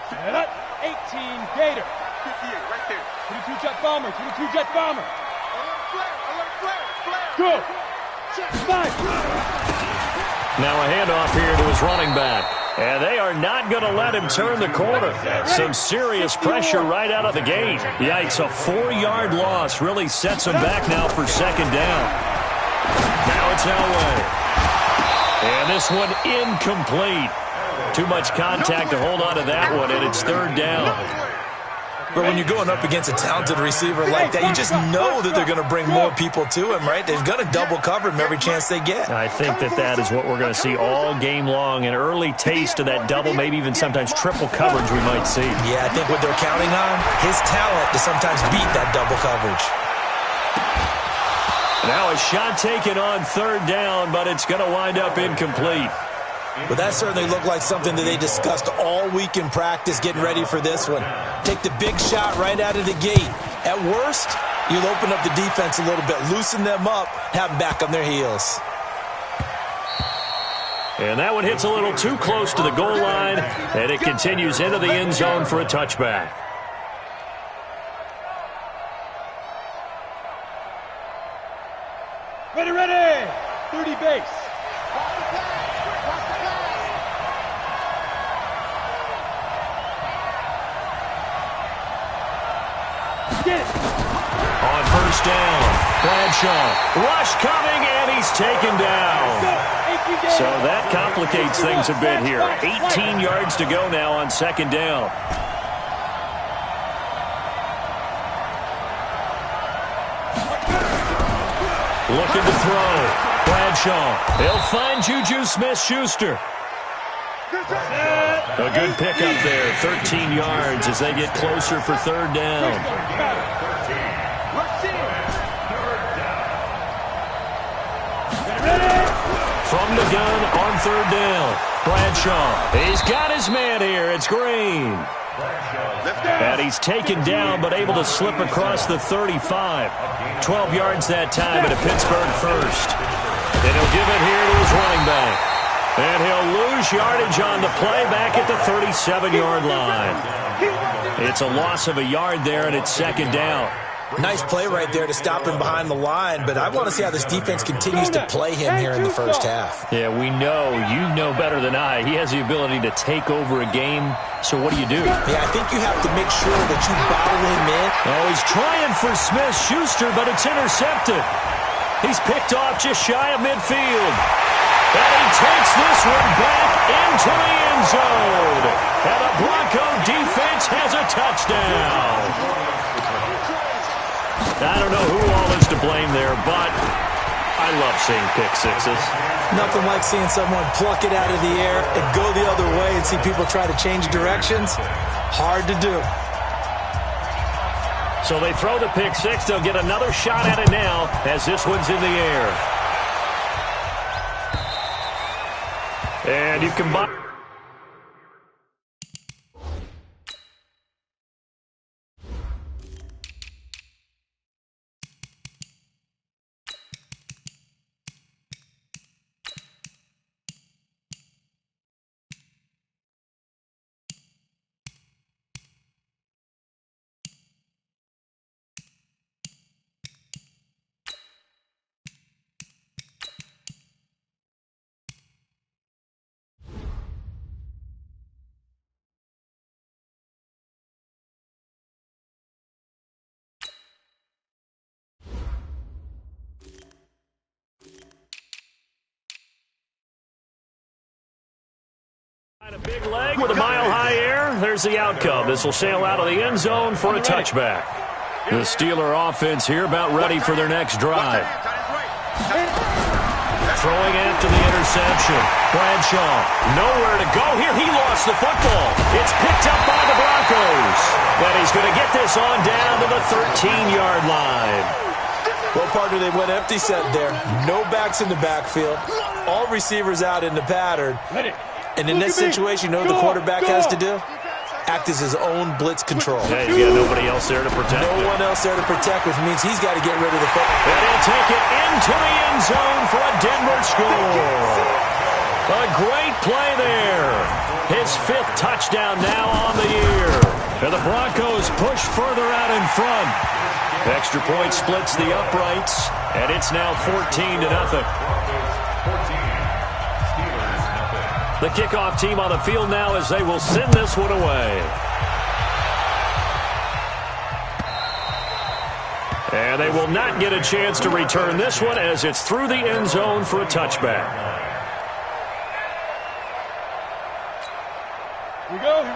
Set up, 18 Gator. 58, right there. 22 Jet Bomber, 22 Jet Bomber. Alert flare. Go. Five. Now a handoff here to his running back. And they are not going to let him turn the corner. Some serious pressure right out of the gate. Yikes, a 4-yard loss really sets him back now for second down. Now it's Elway. And this one incomplete. Too much contact to hold on to that one, and it's third down. But when you're going up against a talented receiver like that, you just know that they're going to bring more people to him, right? They're going to double cover him every chance they get. I think that is what we're going to see all game long. An early taste of that double, maybe even sometimes triple coverage we might see. Yeah, I think what they're counting on, his talent to sometimes beat that double coverage. Now a shot taken on third down, but it's going to wind up incomplete. But that certainly looked like something that they discussed all week in practice getting ready for this one. Take the big shot right out of the gate. At worst, you'll open up the defense a little bit, loosen them up, have them back on their heels. And that one hits a little too close to the goal line, and it continues into the end zone for a touchback. Ready. 30 base. On first down, Bradshaw, rush coming, and he's taken down. So that complicates things a bit here. 18 yards to go now on second down. Looking to throw. Bradshaw, he'll find Juju Smith-Schuster. A good pickup there, 13 yards as they get closer for third down. From the gun on third down, Bradshaw. He's got his man here. It's Green. And he's taken down but able to slip across the 35. 12 yards that time at a Pittsburgh first. And he'll give it here to his running back. And he'll lose yardage on the play back at the 37-yard line. It's a loss of a yard there, and it's second down. Nice play right there to stop him behind the line, but I want to see how this defense continues to play him here in the first half. Yeah, we know. You know better than I. He has the ability to take over a game, so what do you do? Yeah, I think you have to make sure that you bottle him in. Oh, he's trying for Smith-Schuster, but it's intercepted. He's picked off just shy of midfield. And he takes this one back into the end zone. And the Bronco defense has a touchdown. I don't know who all is to blame there, but I love seeing pick sixes. Nothing like seeing someone pluck it out of the air and go the other way and see people try to change directions. Hard to do. So they throw the pick six. They'll get another shot at it now as this one's in the air. And you combine. A big leg with a mile-high air. There's the outcome. This will sail out of the end zone for a touchback. The Steeler offense here about ready for their next drive. Throwing after the interception. Bradshaw, nowhere to go here. He lost the football. It's picked up by the Broncos. But he's going to get this on down to the 13-yard line. Well, partner, they went empty set there. No backs in the backfield. All receivers out in the pattern. And in this situation, you know what the quarterback has to do? Act as his own blitz control. Yeah, he's got nobody else there to protect. No one else there to protect, which means he's got to get rid of the football. And he'll take it into the end zone for a Denver score. A great play there. His 5th touchdown now on the year. And the Broncos push further out in front. Extra point splits the uprights, and it's now 14-0. The kickoff team on the field now as they will send this one away. And they will not get a chance to return this one as it's through the end zone for a touchback.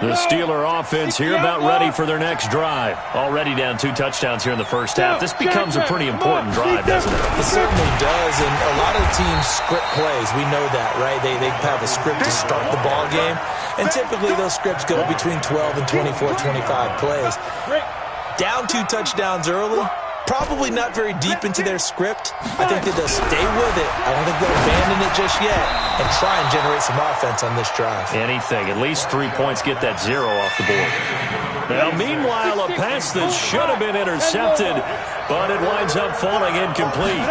The Steeler offense here about ready for their next drive. Already down 2 touchdowns here in the first half. This becomes a pretty important drive, doesn't it? It certainly does, and a lot of the teams script plays. We know that, right? They have a script to start the ball game, and typically those scripts go between 12 and 24, 25 plays. Down 2 touchdowns early, probably not very deep into their script. I think that they'll stay with it. I don't think they'll abandon it just yet and try and generate some offense on this drive. Anything. At least 3 points, get that 0 off the board. Now, meanwhile, a pass that should have been intercepted, but it winds up falling incomplete.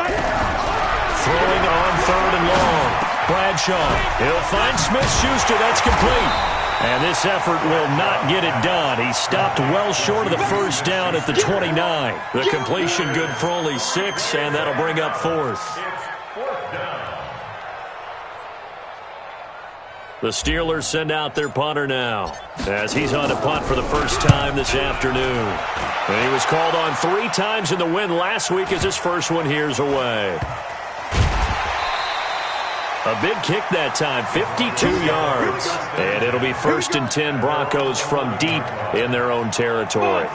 Throwing on 3rd and long. Bradshaw. He'll find Smith-Schuster. That's complete. And this effort will not get it done. He stopped well short of the first down at the 29. The completion good for only 6, and that'll bring up 4th. The Steelers send out their punter now as he's on to punt for the first time this afternoon. And he was called on 3 times in the win last week as his first one here's away. A big kick that time, 52 yards. And it'll be 1st and 10 Broncos from deep in their own territory.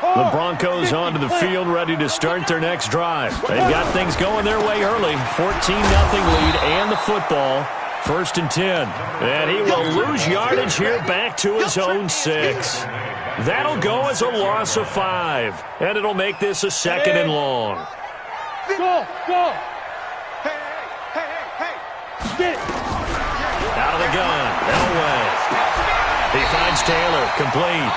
The Broncos onto the field ready to start their next drive. They've got things going their way early. 14-0 lead and the football. 1st and 10. And he will lose yardage here back to his own 6. That'll go as a loss of 5. And it'll make this a 2nd and long. Go! Out of the gun, Elway. He finds Taylor, complete.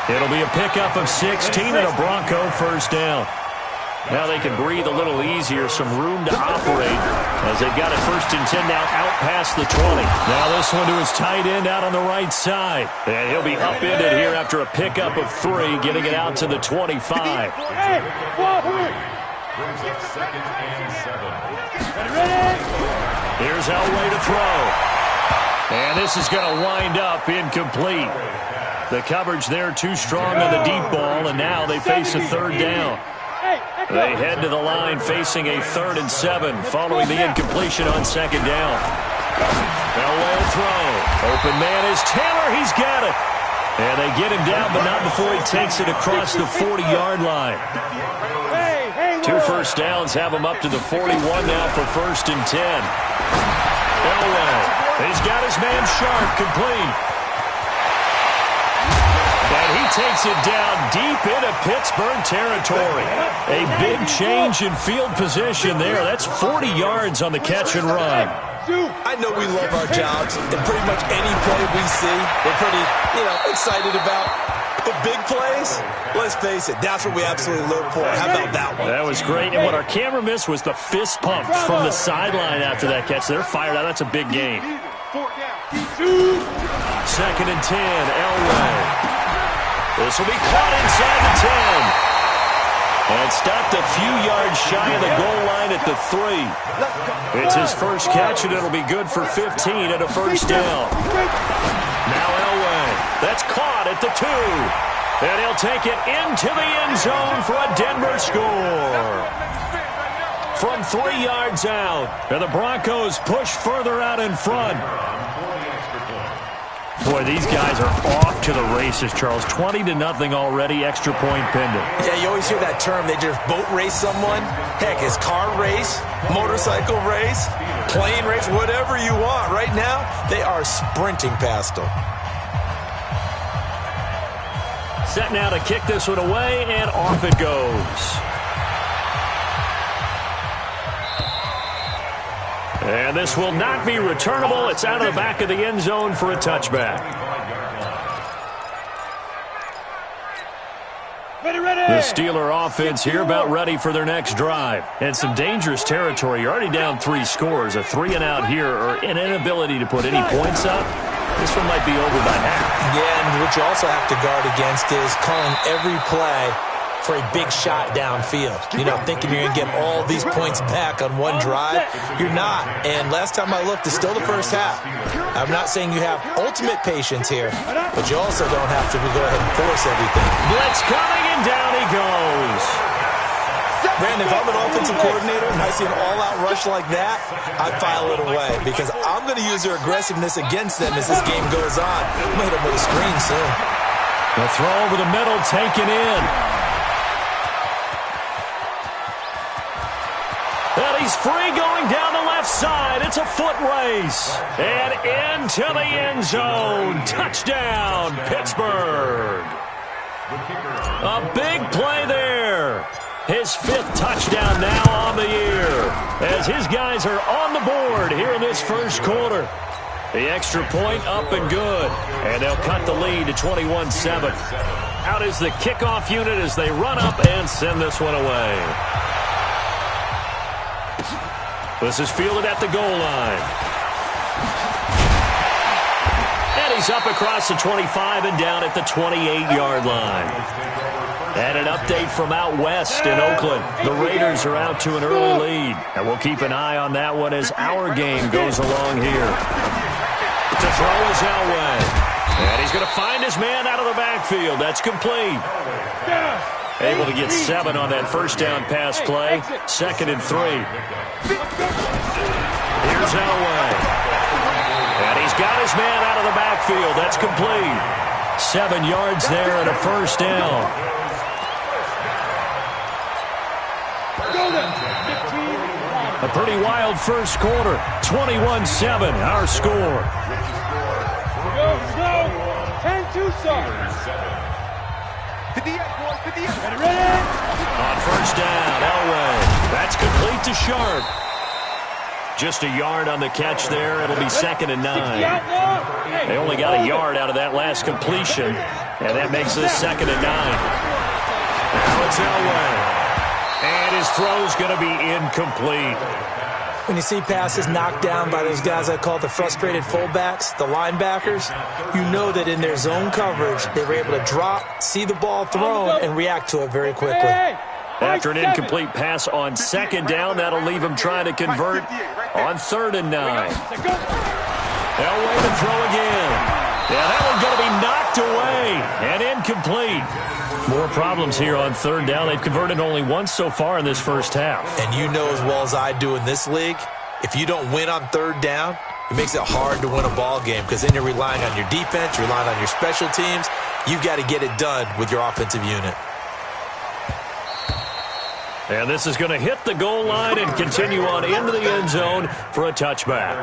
It'll be a pickup of 16 and a Bronco first down. Now they can breathe a little easier, some room to operate as they've got it 1st and 10 now out past the 20. Now this one to his tight end out on the right side. And he'll be upended here after a pickup of 3, getting it out to the 25. Here's Elway to throw. And this is going to wind up incomplete. The coverage there too strong on the deep ball, and now they face a 3rd down. They head to the line facing a 3rd and 7 following the incompletion on 2nd down. Elway will throw. Open man is Taylor. He's got it. And they get him down, but not before he takes it across the 40-yard line. 2 first downs have him up to the 41 now for 1st and 10. Elway, he's got his man Sharp, complete. And he takes it down deep into Pittsburgh territory. A big change in field position there. That's 40 yards on the catch and run. I know we love our jobs, and pretty much any play we see, we're pretty, excited about. But big plays, let's face it, that's what we absolutely live for. How about that one? That was great. And what our camera missed was the fist pumps from the sideline after that catch. They're fired out. That's a big game. 2nd and 10, Elway. This will be caught inside the 10. And stopped a few yards shy of the goal line at the 3. It's his first catch, and it'll be good for 15 and a first down. Now Elway. That's caught at the 2. And he'll take it into the end zone for a Denver score. From 3 yards out. And the Broncos push further out in front. Boy, these guys are off to the races, Charles. 20-0 already, extra point pending. Yeah, you always hear that term. They just boat race someone. Heck, it's car race, motorcycle race, plane race, whatever you want. Right now, they are sprinting past them. Set now to kick this one away, and off it goes. And this will not be returnable. It's out of the back of the end zone for a touchback. The Steeler offense here about ready for their next drive. And some dangerous territory. You're already down 3 scores. A 3-and-out here or an inability to put any points up. This one might be over by half. Yeah, and what you also have to guard against is calling every play for a big shot downfield. You know, thinking you're going to get all these points back on one drive. You're not. And last time I looked, it's still the first half. I'm not saying you have ultimate patience here, but you also don't have to go ahead and force everything. Blitz coming, and down he goes. Brandon, if I'm an offensive coordinator and I see an all-out rush like that, I file it away because I'm going to use their aggressiveness against them as this game goes on. I'm going to hit them with a screen soon. The throw over the middle taken in. And he's free going down the left side. It's a foot race. And into the end zone. Touchdown, Pittsburgh. A big play there. His 5th touchdown now on the year. As his guys are on the board here in this first quarter. The extra point up and good. And they'll cut the lead to 21-7. Out is the kickoff unit as they run up and send this one away. This is fielded at the goal line. And he's up across the 25 and down at the 28-yard line. And an update from out west in Oakland. The Raiders are out to an early lead. And we'll keep an eye on that one as our game goes along here. To throw is Elway. And he's going to find his man out of the backfield. That's complete. Able to get 7 on that first down pass play. 2nd and 3. Here's Elway. And he's got his man out of the backfield. That's complete. 7 yards there and a first down. A pretty wild first quarter. 21-7, our score. Go. 10-2, son. On first down, Elway. That's complete to Sharp. Just a yard on the catch there. It'll be 2nd and 9. They only got a yard out of that last completion, and that makes this 2nd and 9. Now it's Elway. And his throw's going to be incomplete. When you see passes knocked down by those guys I call the frustrated fullbacks, the linebackers, you know that in their zone coverage, they were able to drop, see the ball thrown, and react to it very quickly. After an incomplete pass on 2nd down, that'll leave him trying to convert on 3rd and 9. Elway to throw again. Yeah, that one's going to be knocked away and incomplete. More problems here on 3rd down. They've converted only once so far in this first half. And you know as well as I do in this league, if you don't win on 3rd down, it makes it hard to win a ball game because then you're relying on your defense, you're relying on your special teams. You've got to get it done with your offensive unit. And this is going to hit the goal line and continue on into the end zone for a touchback.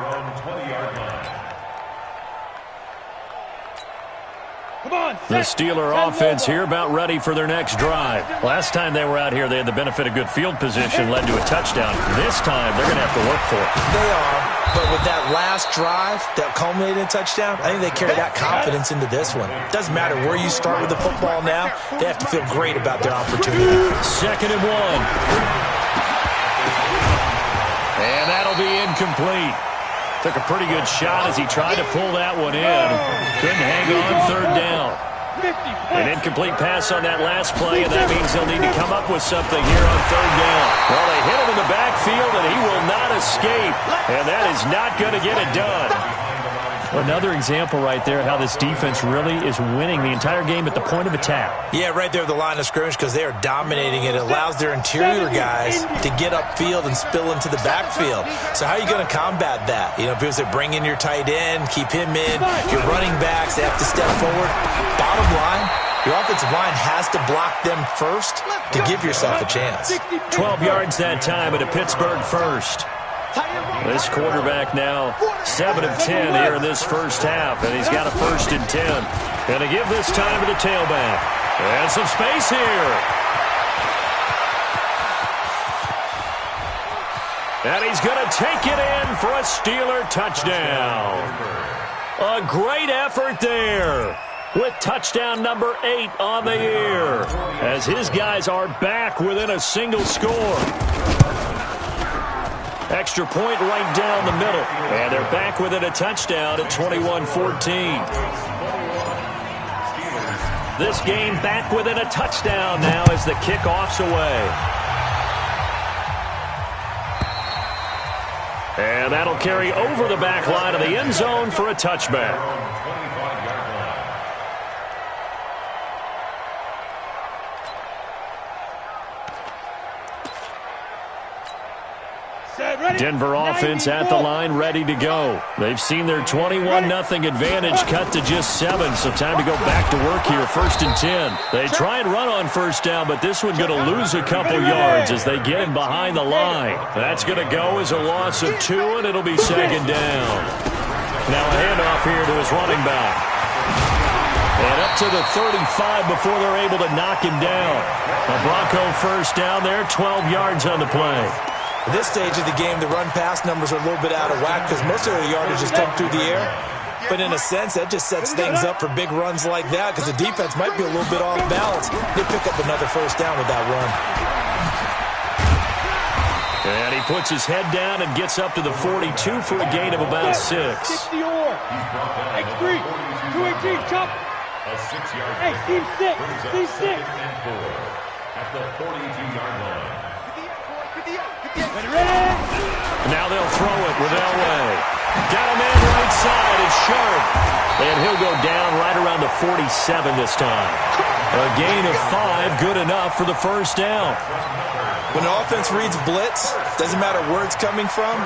The Steeler offense here about ready for their next drive. Last time they were out here, they had the benefit of good field position, led to a touchdown. This time, they're going to have to work for it. They are, but with that last drive that culminated in a touchdown, I think they carry that confidence into this one. It doesn't matter where you start with the football now. They have to feel great about their opportunity. 2nd and 1. And that'll be incomplete. Took a pretty good shot as he tried to pull that one in. Couldn't hang on 3rd down. An incomplete pass on that last play, and that means they'll need to come up with something here on 3rd down. Well, they hit him in the backfield, and he will not escape. And that is not going to get it done. Another example right there how this defense really is winning the entire game at the point of attack. Yeah, right there at the line of scrimmage because they are dominating it. It allows their interior guys to get upfield and spill into the backfield. So how are you going to combat that? You know, people say bring in your tight end, keep him in. Your running backs, they have to step forward. Bottom line, your offensive line has to block them first to give yourself a chance. 12 yards that time at a Pittsburgh first. This quarterback now 7 of 10 here in this first half, and he's got a 1st and 10. Going to give this time to the tailback. And some space here. And he's going to take it in for a Steeler touchdown. A great effort there with touchdown number 8 on the year as his guys are back within a single score. Extra point right down the middle. And they're back within a touchdown at 21-14. This game back within a touchdown now as the kickoff's away. And that'll carry over the back line of the end zone for a touchback. Denver offense at the line, ready to go. They've seen their 21-0 advantage cut to just 7, so time to go back to work here, 1st and 10. They try and run on first down, but this one's going to lose a couple yards as they get him behind the line. That's going to go as a loss of 2, and it'll be 2nd down. Now a handoff here to his running back. And up to the 35 before they're able to knock him down. A Bronco first down there, 12 yards on the play. At this stage of the game, the run-pass numbers are a little bit out of whack because most of their yardage has come through the air. But in a sense, that just sets things up for big runs like that because the defense might be a little bit off balance. They pick up another first down with that run. And he puts his head down and gets up to the 42 for a gain of about 6. 60 or. X3. 218. Chop. A 6-yard. Hey, team 6. Team 6. At the 42-yard line. Ready? Now they'll throw it with Elway. Got a man right side. It's Sharp. And he'll go down right around the 47 this time. A gain of 5, good enough for the first down. When an offense reads blitz, doesn't matter where it's coming from,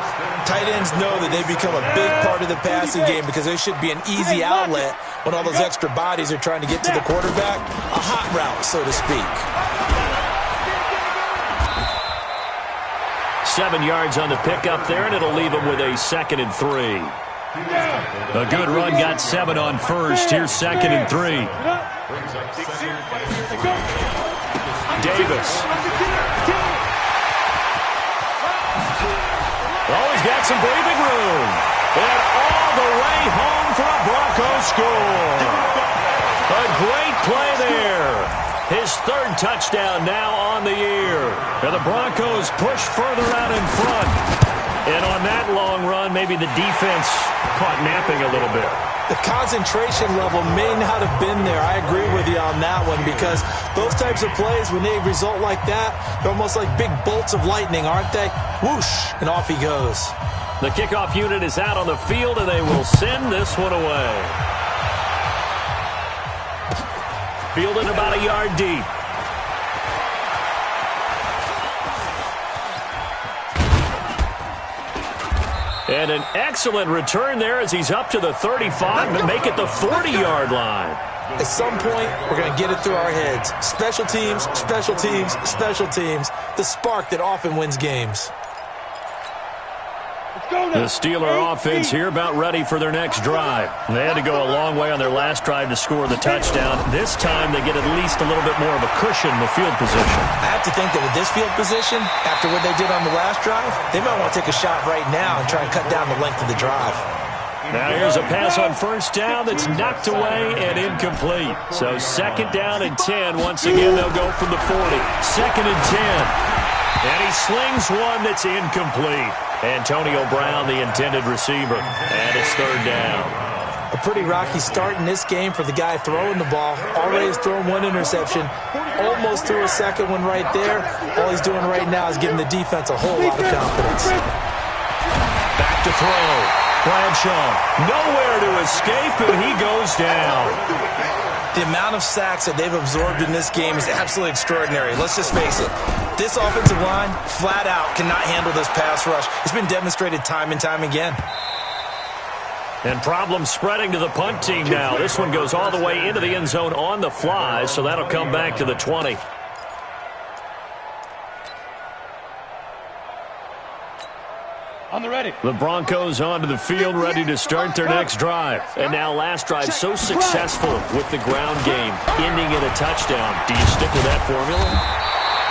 tight ends know that they become a big part of the passing game because they should be an easy outlet when all those extra bodies are trying to get to the quarterback. A hot route, so to speak. 7 yards on the pickup there, and it'll leave him with a 2nd and 3. A good run got 7 on first. Here's 2nd and 3. Davis. Oh, he's got some breathing room. And all the way home for a Broncos score. A great play there. His 3rd touchdown now on the year. And the Broncos push further out in front. And on that long run, maybe the defense caught napping a little bit. The concentration level may not have been there. I agree with you on that one because those types of plays, when they result like that, they're almost like big bolts of lightning, aren't they? Whoosh, and off he goes. The kickoff unit is out on the field, and they will send this one away. Fielded about a yard deep. And an excellent return there as he's up to the 35 and make it the 40-yard line. At some point, we're going to get it through our heads. Special teams, special teams, special teams. The spark that often wins games. The Steeler offense here about ready for their next drive. They had to go a long way on their last drive to score the touchdown. This time they get at least a little bit more of a cushion in the field position. I have to think that with this field position, after what they did on the last drive, they might want to take a shot right now and try and cut down the length of the drive. Now here's a pass on first down that's knocked away and incomplete. So 2nd down and 10. Once again, they'll go from the 40. 2nd and 10. And he slings one that's incomplete. Antonio Brown, the intended receiver. And it's 3rd down. A pretty rocky start in this game for the guy throwing the ball. Already has thrown 1 interception. Almost threw a 2nd one right there. All he's doing right now is giving the defense a whole lot of confidence. Back to throw. Bradshaw nowhere to escape, and he goes down. The amount of sacks that they've absorbed in this game is absolutely extraordinary. Let's just face it. This offensive line, flat out, cannot handle this pass rush. It's been demonstrated time and time again. And problems spreading to the punt team now. This one goes all the way into the end zone on the fly, so that'll come back to the 20. On the ready. The Broncos onto the field, ready to start their next drive. And now last drive so successful with the ground game, ending in a touchdown. Do you stick with that formula?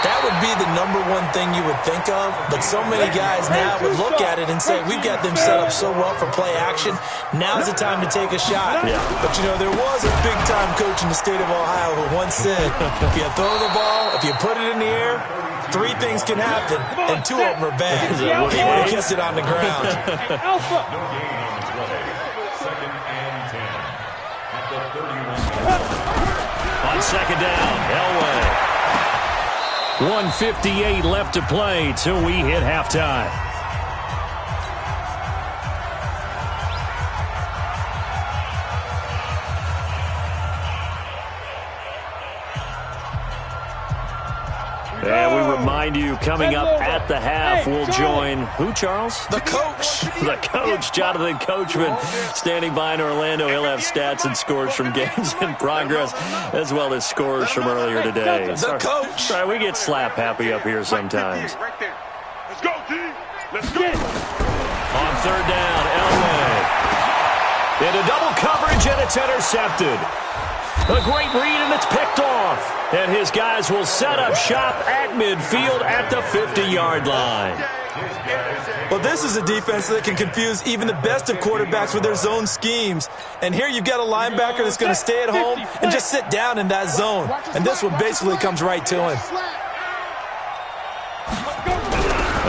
That would be the #1 thing you would think of, but so many guys now would look at it and say, we've got them set up so well for play action, now's the time to take a shot. Yeah. But, you know, there was a big-time coach in the state of Ohio who once said, if you throw the ball, if you put it in the air, 3 things can happen, and 2 of them are bad. He would have kissed it on the ground. Alpha. No gain on the play. 2nd and 10. At the 31. On 2nd down, Elway. 1:58 left to play till we hit halftime. And we remind you, coming up at the half, we'll join who, Charles? The coach. The coach, Jonathan Coachman, standing by in Orlando. He'll have stats and scores from games in progress, as well as scores from earlier today. The coach. Sorry, we get slap happy up here sometimes. Right there. Let's go, D. Let's go. On 3rd down, Elway. Into double coverage, and it's intercepted. A great read, and it's picked off. And his guys will set up shop at midfield at the 50-yard line. Well, this is a defense that can confuse even the best of quarterbacks with their zone schemes. And here you've got a linebacker that's going to stay at home and just sit down in that zone. And this one basically comes right to him.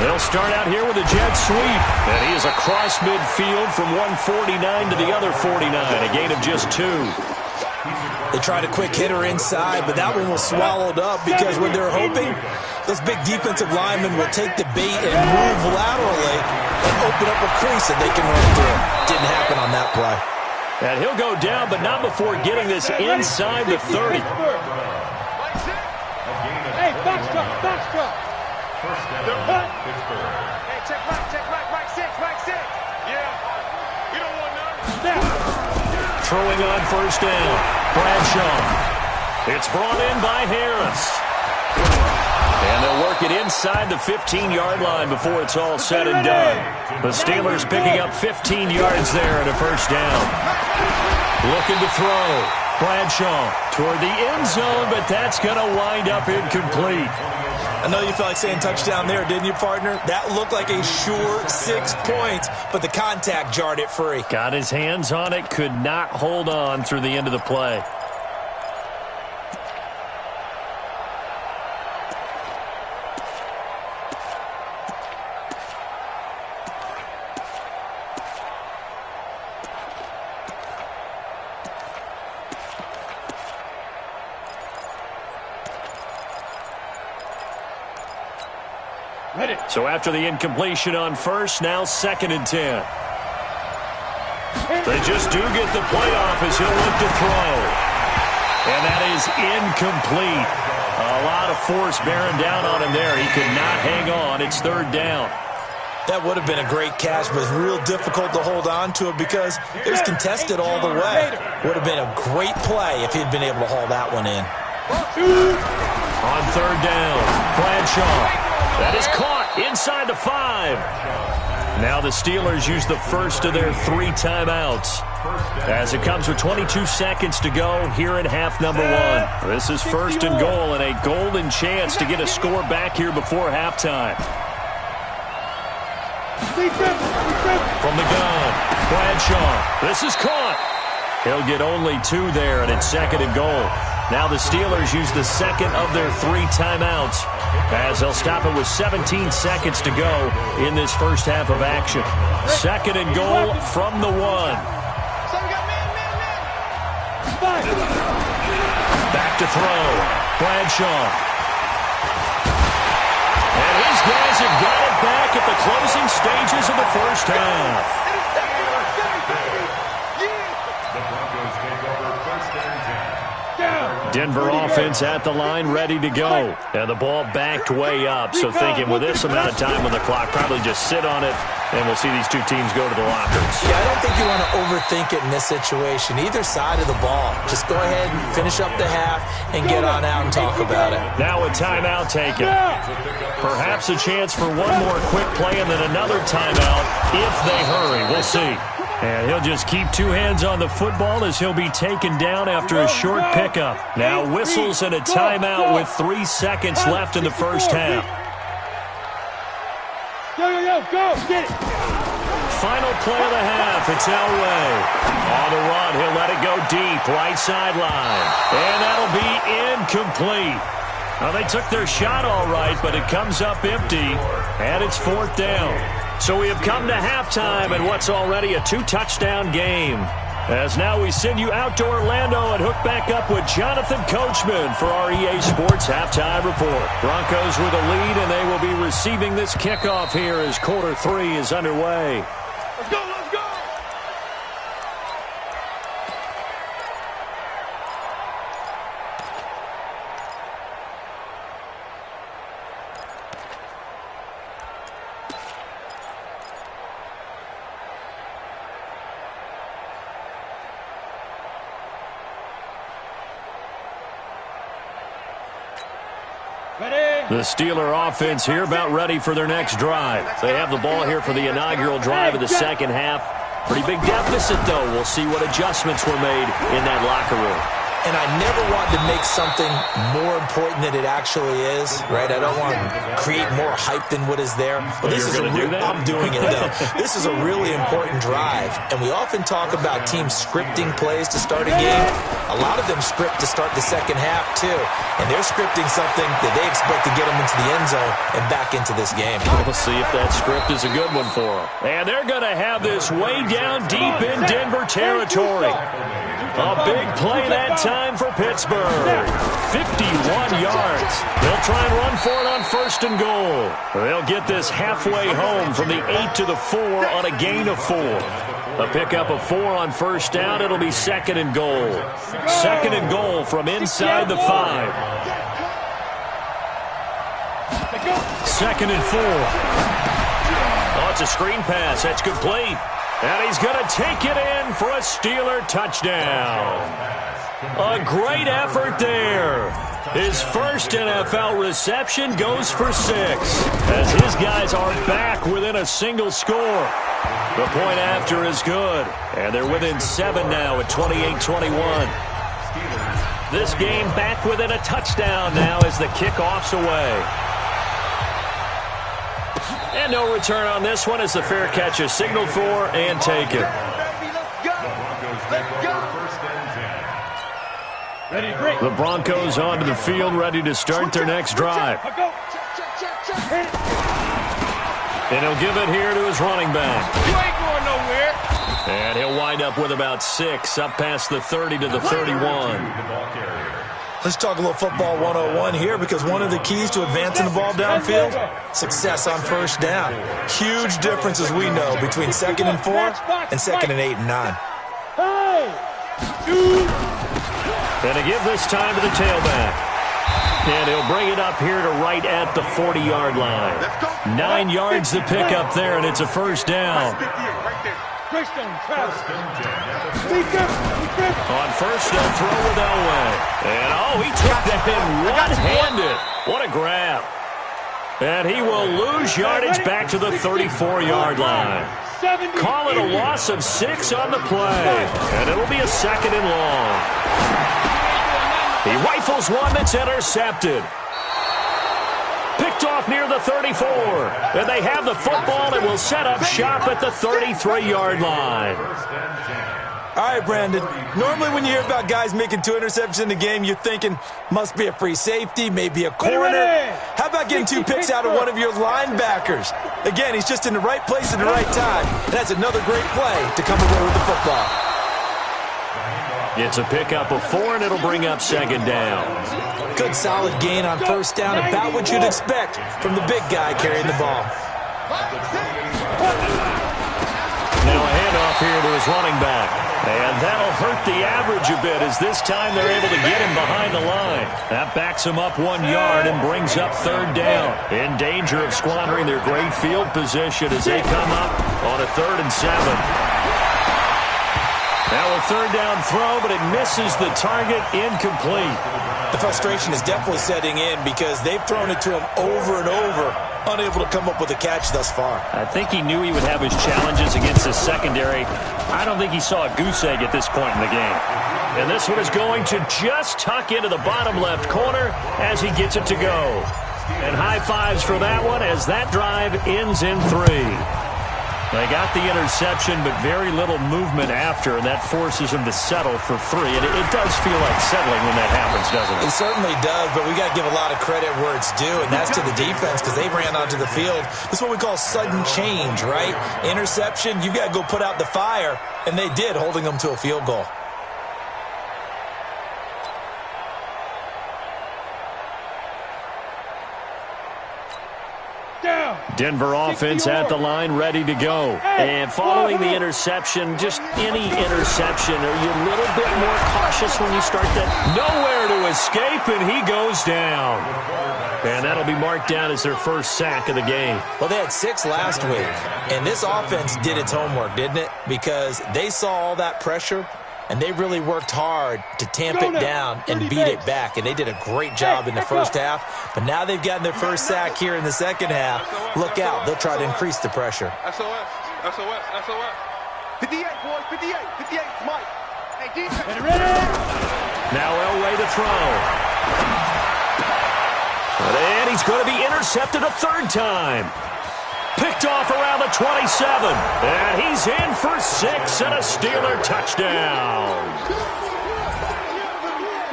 They'll start out here with a jet sweep. And he is across midfield from 149 to the other 49, a gain of just 2. They tried a quick hitter inside, but that one was swallowed up because what they're hoping, those big defensive linemen will take the bait and move laterally and open up a crease that they can run through. Didn't happen on that play. And he'll go down, but not before getting this inside the 30. Hey, box truck. First down, Pittsburgh. Hey, check right 6. Yeah, we don't want none. Throwing on 1st down, Bradshaw. It's brought in by Harris. And they'll work it inside the 15-yard line before it's all said and done. The Steelers picking up 15 yards there at a 1st down. Looking to throw. Bradshaw toward the end zone, but that's going to wind up incomplete. I know you felt like saying touchdown there, didn't you, partner? That looked like a sure 6 points, but the contact jarred it free. Got his hands on it, could not hold on through the end of the play. So after the incompletion on 1st, now 2nd and 10. They just do get the playoff as he'll look to throw. And that is incomplete. A lot of force bearing down on him there. He could not hang on. It's 3rd down. That would have been a great catch, but it's real difficult to hold on to it because it was contested all the way. Would have been a great play if he'd been able to haul that one in. On 3rd down, Bradshaw. That is caught inside the 5. Now the Steelers use the first of their 3 timeouts as it comes with 22 seconds to go here in half number 1. This is 1st and goal and a golden chance to get a score back here before halftime. From the gun, Bradshaw. This is caught. He'll get only 2 there, and it's 2nd and goal. Now the Steelers use the 2nd of their 3 timeouts as they'll stop it with 17 seconds to go in this first half of action. 2nd and goal from the 1. Back to throw. Bradshaw. And his guys have got it back at the closing stages of the first half. Denver offense at the line, ready to go. And the ball backed way up, so thinking with this amount of time on the clock, probably just sit on it, and we'll see these 2 teams go to the lockers. Yeah, I don't think you want to overthink it in this situation. Either side of the ball. Just go ahead and finish up the half and get on out and talk about it. Now a timeout taken. Perhaps a chance for one more quick play and then another timeout if they hurry. We'll see. And he'll just keep two hands on the football as he'll be taken down after a short pickup. Now whistles and a timeout with 3 seconds left in the first half. Go, get it. Final play of the half, it's Elway. On the run, he'll let it go deep, right sideline. And that'll be incomplete. Well, they took their shot all right, but it comes up empty, and it's 4th down. So we have come to halftime in what's already a 2-touchdown game. As now we send you out to Orlando and hook back up with Jonathan Coachman for our EA Sports Halftime Report. Broncos with a lead, and they will be receiving this kickoff here as quarter 3 is underway. Let's go, let's go. The Steeler offense here about ready for their next drive. They have the ball here for the inaugural drive of the second half. Pretty big deficit, though. We'll see what adjustments were made in that locker room. And I never want to make something more important than it actually is, right? I don't want to create more hype than what is there. But this is I'm doing it, though. This is a really important drive. And we often talk about teams scripting plays to start a game. A lot of them script to start the second half, too. And they're scripting something that they expect to get them into the end zone and back into this game. We'll see if that script is a good one for them. And they're going to have this way down deep in Denver territory. A big play that time for Pittsburgh. 51 yards. They'll try and run for it on 1st and goal. They'll get this halfway home from the 8 to the 4 on a gain of 4. A pickup of 4 on 1st down. It'll be 2nd and goal. 2nd and goal from inside the 5. 2nd and 4. Oh, it's a screen pass. That's complete. And he's going to take it in for a Steeler touchdown. A great effort there. His first NFL reception goes for 6, as his guys are back within a single score. The point after is good, and they're within 7 now at 28-21. This game back within a touchdown now as the kickoff's away. And no return on this one as the fair catch is signaled for and taken. The Broncos onto the field, ready to start their next drive. And he'll give it here to his running back. You ain't going nowhere. And he'll wind up with about 6, up past the 30 to the 31. Let's talk a little football 101 here, because one of the keys to advancing the ball downfield, success on 1st down. Huge difference, as we know, between 2nd and 4 and 2nd and 8 and 9. And to give this time to the tailback. And he'll bring it up here to right at the 40-yard line. 9 yards to pick up there, and it's a 1st down. On 1st, they'll throw with Elway. And, he took that in one-handed. What a grab. And he will lose yardage back to the 34-yard line. Call it a loss of 6 on the play. And it'll be a 2nd and long. He rifles one that's intercepted. Picked off near the 34. And they have the football and will set up shop at the 33-yard line. All right, Brandon. Normally when you hear about guys making 2 interceptions in the game, you're thinking, must be a free safety, maybe a corner. How about getting 2 picks out of one of your linebackers? Again, he's just in the right place at the right time. And that's another great play to come away with the football. It's a pickup of 4, and it'll bring up 2nd down. Good solid gain on 1st down, about what you'd expect from the big guy carrying the ball. Now a handoff here to his running back. And that'll hurt the average a bit, as this time they're able to get him behind the line. That backs him up 1 yard and brings up 3rd down. In danger of squandering their great field position as they come up on a 3rd and 7. Now a third down throw, but it misses the target, incomplete. The frustration is definitely setting in because they've thrown it to him over and over, unable to come up with a catch thus far. I think he knew he would have his challenges against his secondary. I don't think he saw a goose egg at this point in the game. And this one is going to just tuck into the bottom left corner as he gets it to go. And high fives for that one as that drive ends in 3. They got the interception, but very little movement after, and that forces him to settle for 3. And it does feel like settling when that happens, doesn't it? It certainly does, but we got to give a lot of credit where it's due, and that's to the defense because they ran onto the field. This is what we call sudden change, right? Interception, you got to go put out the fire, and they did, holding them to a field goal. Denver offense at the line, ready to go. And following the interception, just any interception, are you a little bit more cautious when you start that? Nowhere to escape, and he goes down. And that'll be marked down as their first sack of the game. Well, they had 6 last week, and this offense did its homework, didn't it? Because they saw all that pressure, and they really worked hard to tamp it down and beat it back. And they did a great job in the first half. But now they've gotten their first sack here in the second half. Look out. They'll try to increase the pressure. SOS, SOS, SOS. 58, boys, 58, 58, Mike. Hey, defense. Now Elway to throw. And he's going to be intercepted a third time. Picked off around the 27. And he's in for 6 and a Steeler touchdown.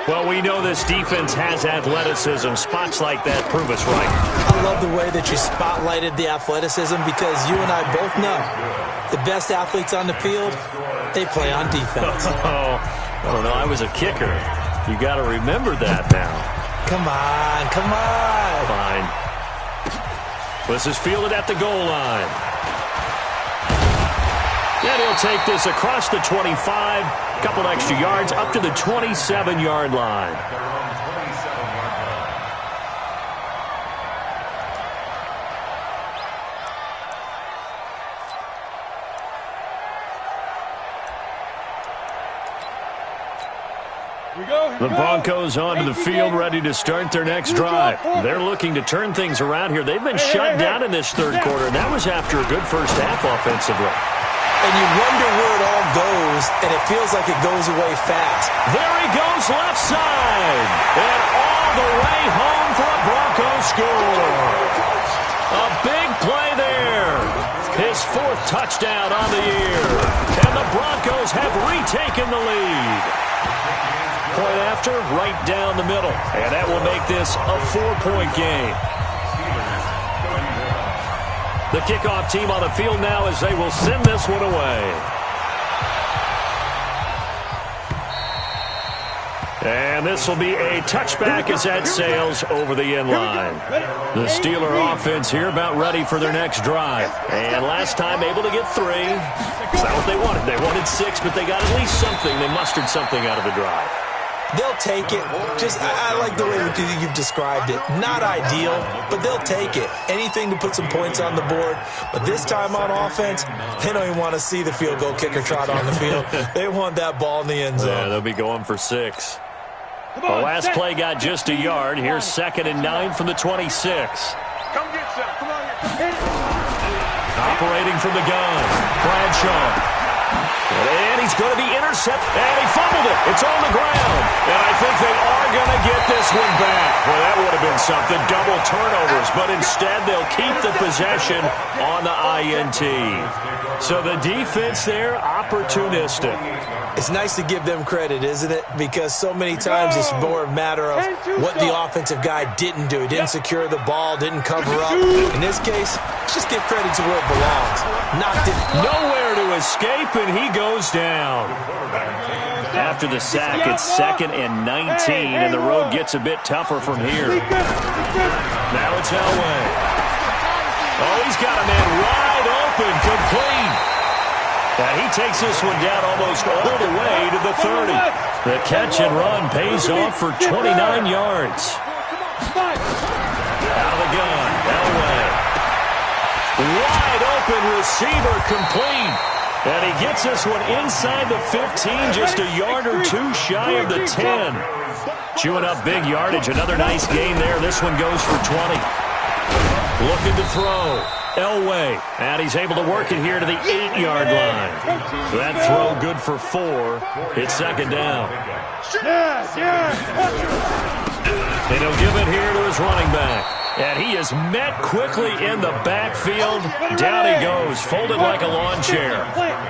Well, we know this defense has athleticism. Spots like that prove us right. I love the way that you spotlighted the athleticism because you and I both know the best athletes on the field, they play on defense. Oh, I don't know. I was a kicker. You got to remember that now. Come on, come on. Fine. This is fielded at the goal line. And he'll take this across the 25. A couple extra yards up to the 27-yard line. The Broncos onto the field, ready to start their next drive. They're looking to turn things around here. They've been shut down in this third quarter, and that was after a good first half offensively. And you wonder where it all goes, and it feels like it goes away fast. There he goes left side, and all the way home for a Broncos score. A big play there. His 4th touchdown on the year, and the Broncos have retaken the lead. Point after, right down the middle. And that will make this a 4-point game. The kickoff team on the field now as they will send this one away. And this will be a touchback as that sails over the end line. The Steeler offense here about ready for their next drive. And last time able to get 3. That's not what they wanted. They wanted 6, but they got at least something. They mustered something out of the drive. They'll take it. I like the way you've described it. Not ideal, but they'll take it. Anything to put some points on the board. But this time on offense, they don't even want to see the field goal kicker trot on the field. They want that ball in the end zone. Yeah, they'll be going for 6. The last play got just a yard. Here's 2nd and 9 from the 26. Come get some. Come on here. Operating from the gun, Bradshaw. And he's going to be intercepted. And he fumbled it. It's on the ground. And I think they are going to get this one back. Well, that would have been something. Double turnovers. But instead, they'll keep the possession on the INT. So the defense there, opportunistic. It's nice to give them credit, isn't it? Because so many times it's more a matter of what the offensive guy didn't do. He didn't secure the ball, didn't cover up. In this case, let's just give credit to where it belongs. Knocked it. Nowhere to escape, and he goes down. After the sack, it's 2nd and 19, and the road gets a bit tougher from here. Now it's Elway. Oh, he's got a man wide open, complete. And he takes this one down almost all the way to the 30. The catch and run pays off for 29 yards. Out of the gun, Elway. Wide open receiver complete. And he gets this one inside the 15, just a yard or two shy of the 10. Chewing up big yardage. Another nice gain there. This one goes for 20. Looking to throw. Elway. And he's able to work it here to the 8-yard line. That throw good for 4. It's second down. And he'll give it here to his running back. And he is met quickly in the backfield. Down he goes, folded like a lawn chair.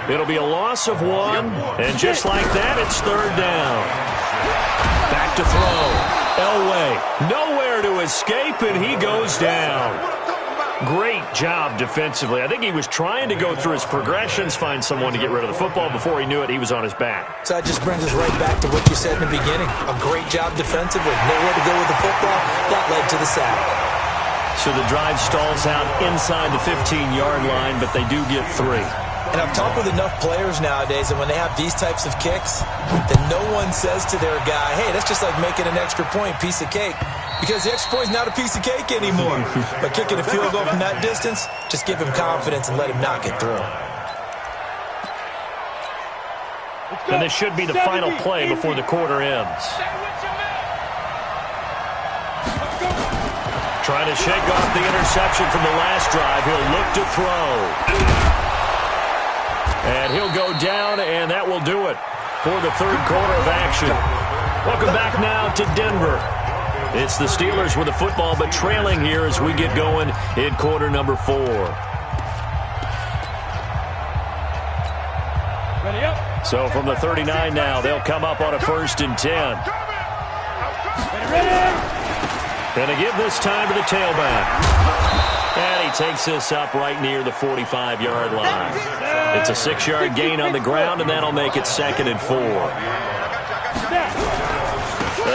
It'll be a loss of 1, and just like that, it's third down. Back to throw. Elway, nowhere to escape, and he goes down. Great job defensively. I think he was trying to go through his progressions, find someone to get rid of the football. Before he knew it, he was on his back. So that just brings us right back to what you said in the beginning. A great job defensively. Nowhere to go with the football. That led to the sack. So the drive stalls out inside the 15-yard line, but they do get 3. And I've talked with enough players nowadays that when they have these types of kicks, then no one says to their guy, hey, that's just like making an extra point, piece of cake. Because the extra point is not a piece of cake anymore. But kicking a field goal from that distance, just give him confidence and let him knock it through. And this should be the final play before the quarter ends. Trying to shake off the interception from the last drive. He'll look to throw. And he'll go down, and that will do it for the third quarter of action. Welcome back now to Denver. It's the Steelers with the football, but trailing here as we get going in quarter number 4. So from the 39 now, they'll come up on a 1st and 10. And to give this time to the tailback. And he takes this up right near the 45-yard line. It's a 6-yard gain on the ground, and that'll make it 2nd and 4.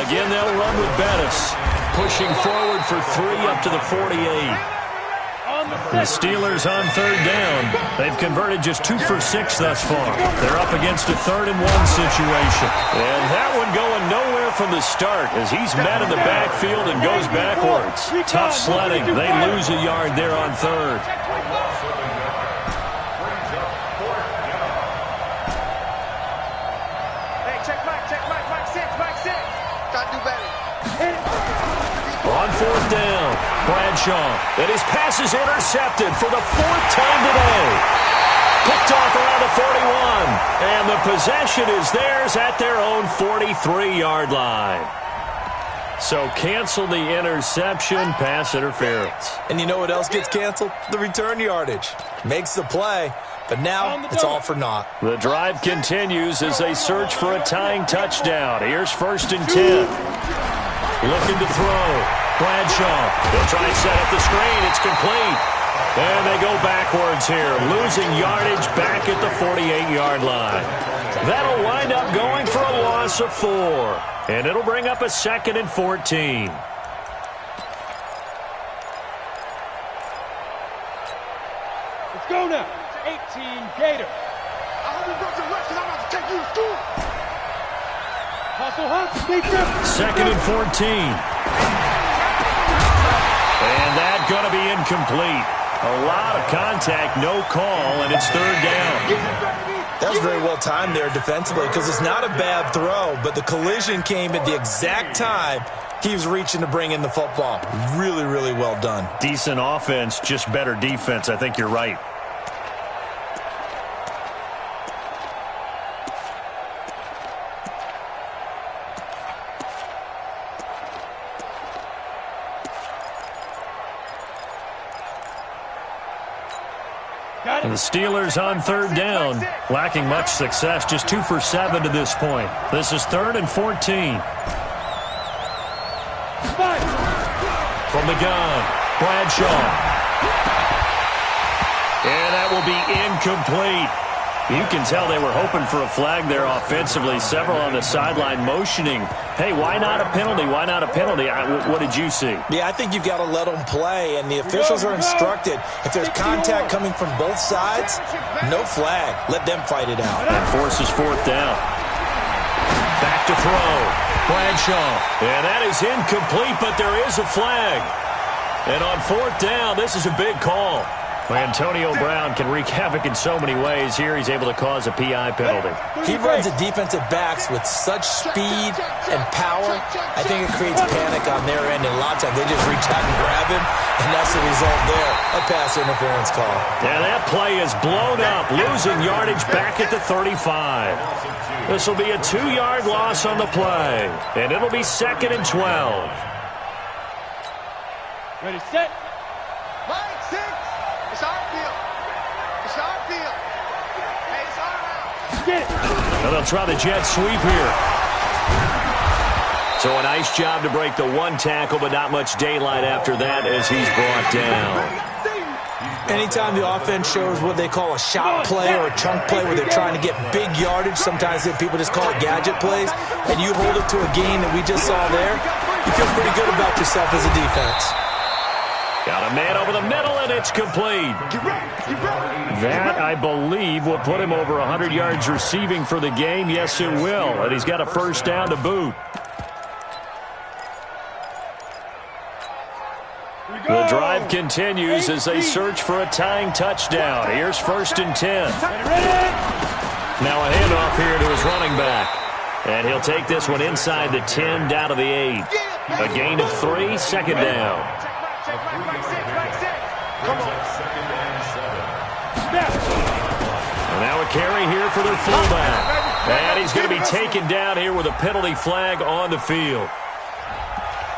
Again, they'll run with Bettis, pushing forward for 3 up to the 48. The Steelers on third down. They've converted just 2 for 6 thus far. They're up against a 3rd and 1 situation. And that one going nowhere from the start as he's met in the backfield and goes backwards. Tough sledding. They lose a yard there on third. On fourth down, Bradshaw, and his pass is intercepted for the 4th time today. Picked off around the 41, and the possession is theirs at their own 43-yard line. So cancel the interception, pass interference. And you know what else gets canceled? The return yardage. Makes the play, but now it's all for naught. The drive continues as they search for a tying touchdown. Here's 1st and 10. Looking to throw. Bradshaw. They'll try and set up the screen. It's complete. And they go backwards here, losing yardage back at the 48-yard line. That'll wind up going for a loss of 4. And it'll bring up a 2nd and 14. Let's go now. 18 Gator. I'm about to take you to school. Hustle, hustle, sneak them. 2nd and 14. And that's going to be incomplete. A lot of contact, no call, and it's third down. That was very well timed there defensively because it's not a bad throw, but the collision came at the exact time he was reaching to bring in the football. Really, really well done. Decent offense, just better defense. I think you're right. And the Steelers on third down, lacking much success, just 2 for 7 to this point. This is 3rd and 14. From the gun, Bradshaw. And that will be incomplete. You can tell they were hoping for a flag there offensively. Several on the sideline motioning, hey, why not a penalty? Why not a penalty? What did you see? Yeah, I think you've got to let them play, and the officials are instructed. If there's contact coming from both sides, no flag. Let them fight it out. And forces 4th down. Back to throw. Bradshaw. And that is incomplete, but there is a flag. And on 4th down, this is a big call. Antonio Brown can wreak havoc in so many ways. Here he's able to cause a PI penalty. He runs the defensive backs with such speed and power. I think it creates panic on their end, and a lot of times they just reach out and grab him, and that's the result there, a pass interference call. Yeah, that play is blown up, losing yardage back at the 35. This will be a 2-yard loss on the play, and it'll be 2nd and 12. Ready, set. Mike, 6. It's our field. It's our field. Hey, it's our house. Get it. Now they'll try the jet sweep here. So a nice job to break the one tackle, but not much daylight after that as he's brought down. Anytime the offense shows what they call a shot play or a chunk play where they're trying to get big yardage, sometimes people just call it gadget plays, and you hold it to a gain that we just saw there, you feel pretty good about yourself as a defense. Got a man over the middle, and it's complete. That, I believe, will put him over 100 yards receiving for the game. Yes, it will. And he's got a first down to boot. The drive continues as they search for a tying touchdown. Here's 1st and 10. Now a handoff here to his running back. And he'll take this one inside the 10 down to the 8. A gain of 3, 2nd down. And now a carry here for their fullback. And he's going to be taken down here with a penalty flag on the field.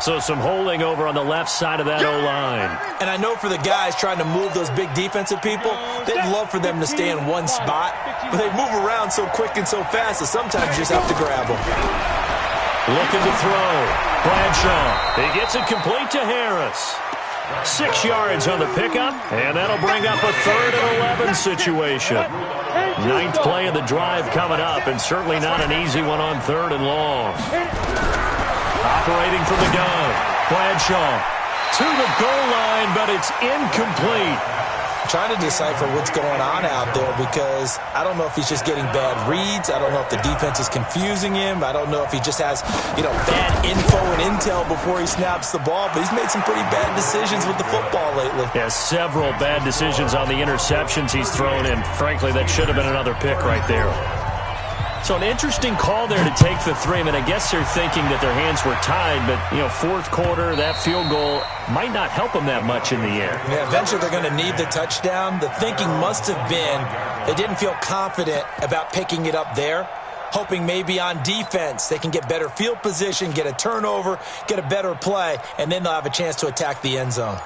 So some holding over on the left side of that O-line. And I know for the guys trying to move those big defensive people, they'd love for them to stay in one spot, but they move around so quick and so fast that sometimes you just have to grab them. Looking to throw. Bradshaw. He gets it complete to Harris. 6 yards on the pickup, and that'll bring up a 3rd and 11 situation. 9th play of the drive coming up, and certainly not an easy one on 3rd and long. Operating from the gun. Bradshaw to the goal line, but it's incomplete. Trying to decipher what's going on out there because I don't know if he's just getting bad reads. I don't know if the defense is confusing him. I don't know if he just has, bad info and intel before he snaps the ball. But he's made some pretty bad decisions with the football lately. Yeah, several bad decisions on the interceptions he's thrown in. Frankly, that should have been another pick right there. So an interesting call there to take the 3. I mean, I guess they're thinking that their hands were tied, but, 4th quarter, that field goal might not help them that much in the end. Yeah, eventually they're going to need the touchdown. The thinking must have been they didn't feel confident about picking it up there, hoping maybe on defense they can get better field position, get a turnover, get a better play, and then they'll have a chance to attack the end zone.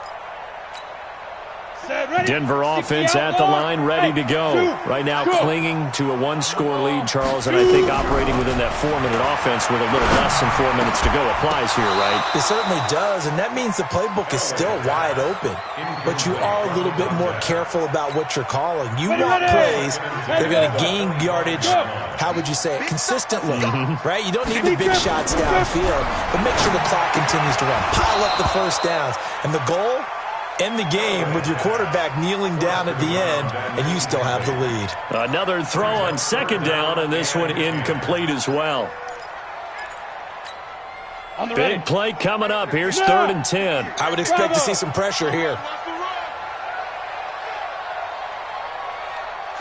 Denver offense at the line, ready to go. Right now clinging to a 1-score lead, Charles, and I think operating within that 4-minute offense with a little less than 4 minutes to go applies here, right? It certainly does, and that means the playbook is still wide open. But you are a little bit more careful about what you're calling. You want plays that are going to gain yardage, how would you say it, consistently, right? You don't need the big shots downfield, but make sure the clock continues to run. Pile up the first downs, and the goal? End the game with your quarterback kneeling down at the end, and you still have the lead. Another throw on 2nd down, and this one incomplete as well. Big play coming up. Here's 3rd and 10. I would expect to see some pressure here.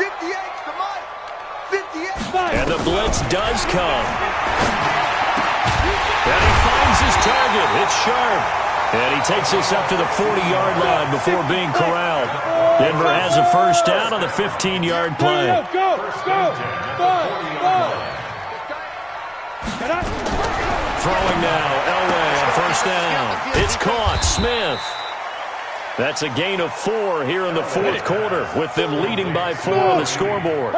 58 to Mike. 58. And the blitz does come. And he finds his target. It's Sharp. And he takes this up to the 40-yard line before being corralled. Denver has a first down on the 15-yard play. Go. Throwing now, Elway on first down. It's caught, Smith. That's a gain of 4 here in the 4th quarter with them leading by 4 on the scoreboard.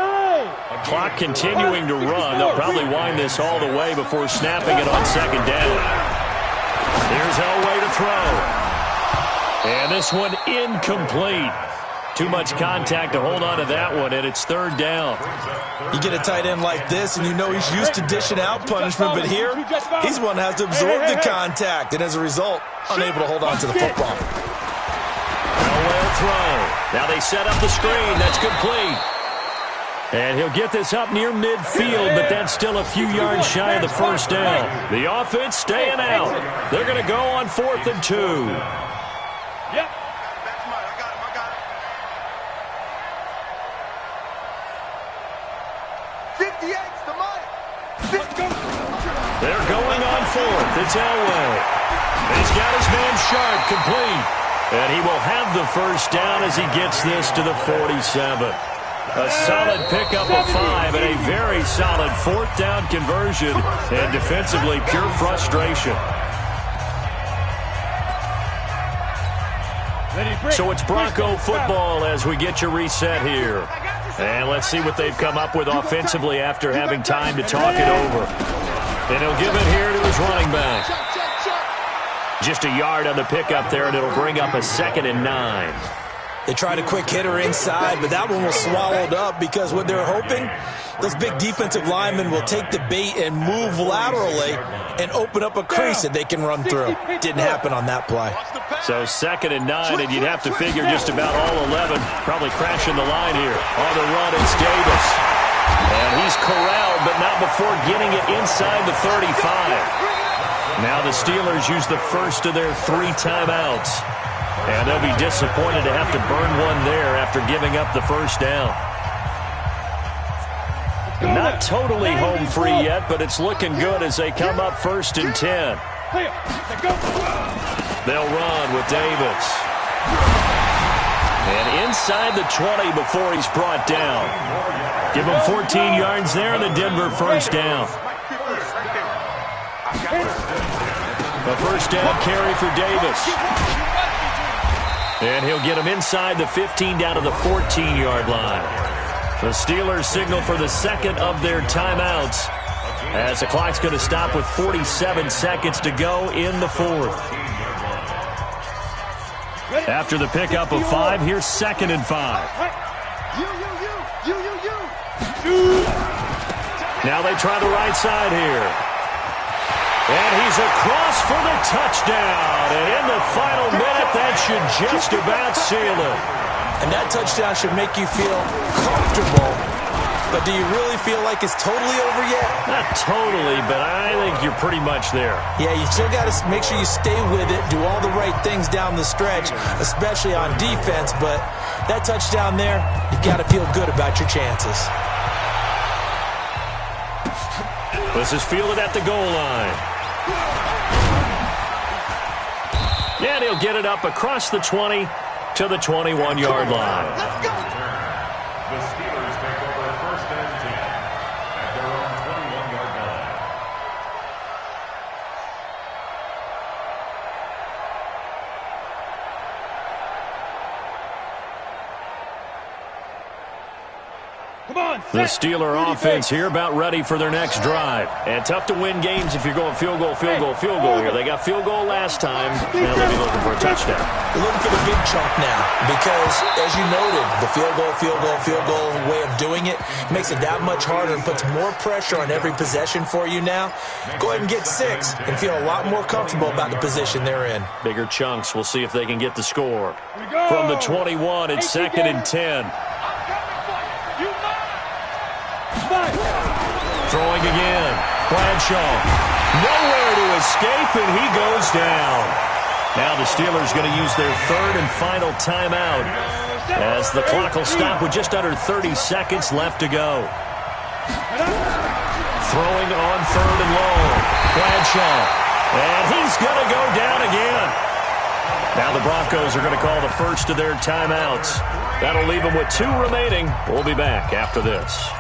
Clock continuing to run. They'll probably wind this all the way before snapping it on 2nd down. Here's Elway to throw. And this one incomplete. Too much contact to hold on to that one, and it's 3rd down. You get a tight end like this, and you know he's used to dishing out punishment, but here, he's one that has to absorb the contact, and as a result, unable to hold on to the football. Elway will throw. Now they set up the screen. That's complete. And he'll get this up near midfield, but that's still a few yards shy of the first down. The offense staying out. They're going to go on 4th and 2. Yep. Smith. It's Elway. He's got his man Sharp complete. And he will have the first down as he gets this to the 47. A solid pickup of 5 and a very solid fourth down conversion. And defensively, pure frustration. So it's Bronco football as we get your reset here. And let's see what they've come up with offensively after having time to talk it over. And he'll give it here to his running back. Just a yard on the pickup there, and it'll bring up a 2nd and 9. They tried a quick hitter inside, but that one was swallowed up because what they're hoping, those big defensive linemen will take the bait and move laterally and open up a crease that they can run through. Didn't happen on that play. So 2nd and 9, and you'd have to figure just about all 11 probably crashing the line here. On the run, it's Davis. And he's corralled, but not before getting it inside the 35. Now the Steelers use the first of their 3 timeouts. And they'll be disappointed to have to burn one there after giving up the first down. Not totally home free yet, but it's looking good as they come up 1st and 10. They'll run with Davis. And inside the 20 before he's brought down. Give him 14 yards there and the Denver first down. A first down carry for Davis. And he'll get him inside the 15 down to the 14-yard line. The Steelers signal for the 2nd of their timeouts as the clock's going to stop with 47 seconds to go in the 4th. After the pickup of 5, here's 2nd and 5. Now they try the right side here. And he's across for the touchdown. And in the final minute, that should just about seal it. And that touchdown should make you feel comfortable. But do you really feel like it's totally over yet? Not totally, but I think you're pretty much there. Yeah, you still got to make sure you stay with it, do all the right things down the stretch, especially on defense. But that touchdown there, you've got to feel good about your chances. This is fielded at the goal line. And he'll get it up across the 20 to the 21-yard line. Let's go. The Steelers take over 1st and 10 at their own 21-yard line. The Steeler offense here about ready for their next drive. And tough to win games if you're going field goal here. They got field goal last time. Now they'll be looking for a touchdown. They're looking for the big chunk now because, as you noted, the field goal way of doing it makes it that much harder and puts more pressure on every possession for you now. Go ahead and get 6 and feel a lot more comfortable about the position they're in. Bigger chunks. We'll see if they can get the score. From the 21, it's 2nd and 10. Throwing again. Bradshaw. Nowhere to escape, and he goes down. Now the Steelers going to use their 3rd and final timeout as the clock will stop with just under 30 seconds left to go. Throwing on 3rd and long. Bradshaw. And he's going to go down again. Now the Broncos are going to call the first of their timeouts. That'll leave them with 2 remaining. We'll be back after this.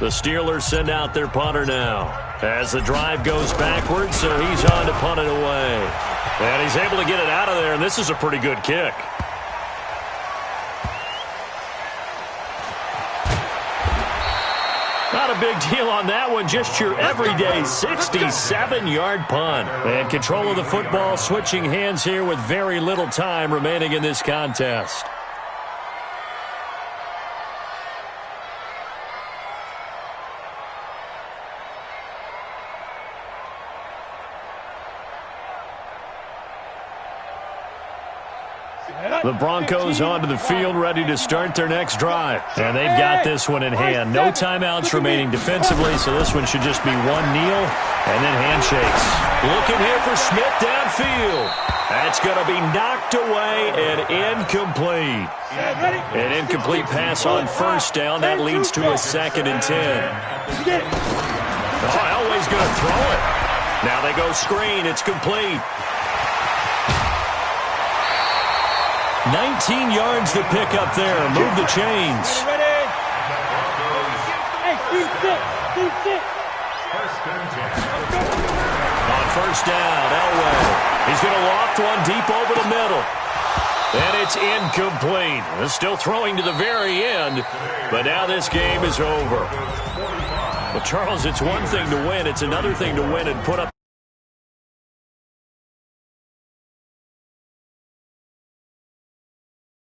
The Steelers send out their punter now as the drive goes backwards, so he's on to punt it away. And he's able to get it out of there, and this is a pretty good kick. Not a big deal on that one, just your everyday 67-yard punt. And control of the football, switching hands here with very little time remaining in this contest. The Broncos onto the field, ready to start their next drive. And they've got this one in hand. No timeouts remaining defensively, so this one should just be one kneel and then handshakes. Looking here for Smith downfield. That's going to be knocked away and incomplete. An incomplete pass on first down. That leads to a 2nd and 10. Elway's going to throw it. Now they go screen. It's complete. 19 yards to pick up there. Move the chains. On first down, Elway. He's going to loft one deep over the middle. And it's incomplete. Still throwing to the very end, but now this game is over. Well, Charles, it's one thing to win. It's another thing to win and put up